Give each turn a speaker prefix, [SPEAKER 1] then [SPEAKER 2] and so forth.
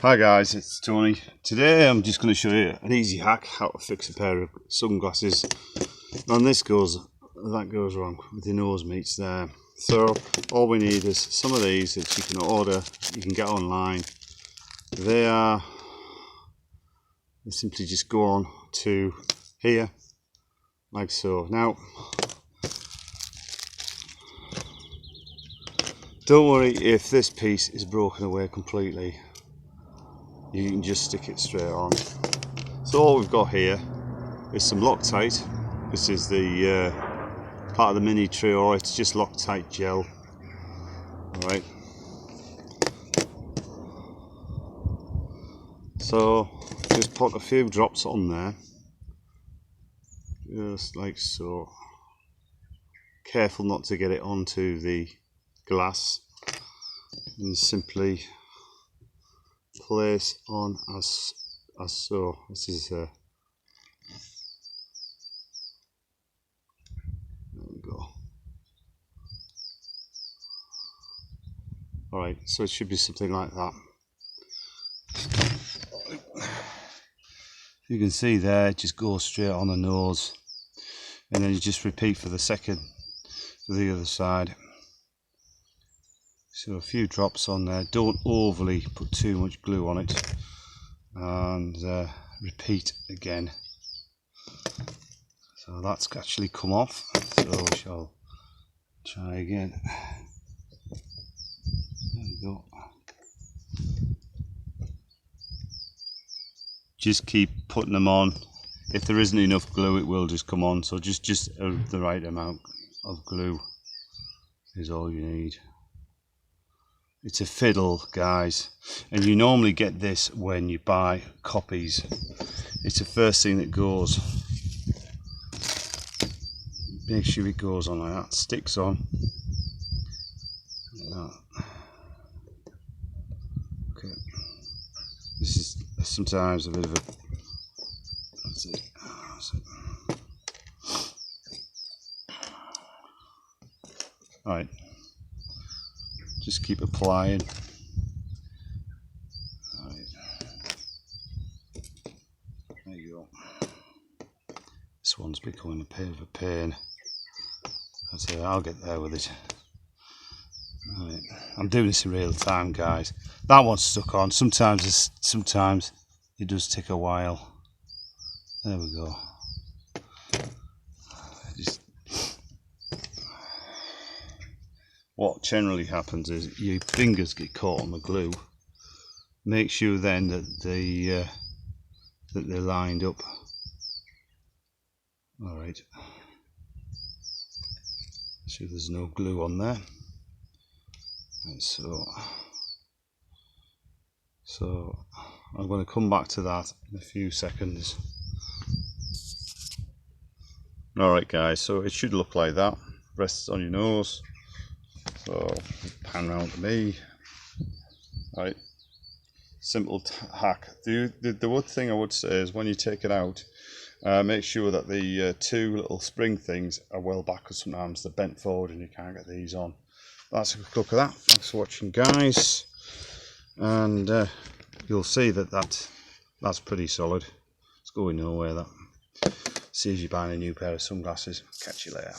[SPEAKER 1] Hi guys, it's Tony. Today I'm just going to show you an easy hack how to fix a pair of sunglasses. And that goes wrong with your nose meets there. So all we need is some of these that you can order, you can get online. They simply just go on to here, like so. Now, don't worry if this piece is broken away completely. You can just stick it straight on. So all we've got here is some Loctite. This is the part of the mini trio. It's just Loctite gel. Alright. So just put a few drops on there. Just like so. Careful not to get it onto the glass. And simply place on as so. This is there we go. Alright, so it should be something like that. You can see there, it just goes straight on the nose, and then you just repeat for the other side. So a few drops on there, don't overly put too much glue on it, and repeat again. So that's actually come off, so we shall try again. There we go. Just keep putting them on. If there isn't enough glue, it will just come on, so just the right amount of glue is all you need. It's a fiddle, guys, and you normally get this when you buy copies. It's the first thing that goes. Make sure it goes on like that, sticks on like that. Okay, this is sometimes a bit of a, that's it. Alright, just keep applying. Alright, there you go. This one's becoming a bit of a pain. I'll get there with it. Right. I'm doing this in real time, guys. That one's stuck on. Sometimes it does take a while. There we go. What generally happens is your fingers get caught on the glue. Make sure then that they're lined up. All right. So there's no glue on there. Right, so I'm going to come back to that in a few seconds. Alright guys, so it should look like that. Rests on your nose. So pan round to me. Right, simple hack. The one thing I would say is when you take it out, make sure that the two little spring things are well back, because sometimes they're bent forward and you can't get these on. That's a quick look at that. Thanks for watching, guys, and you'll see that's pretty solid. It's going nowhere. That. See if you're buying a new pair of sunglasses. Catch you later.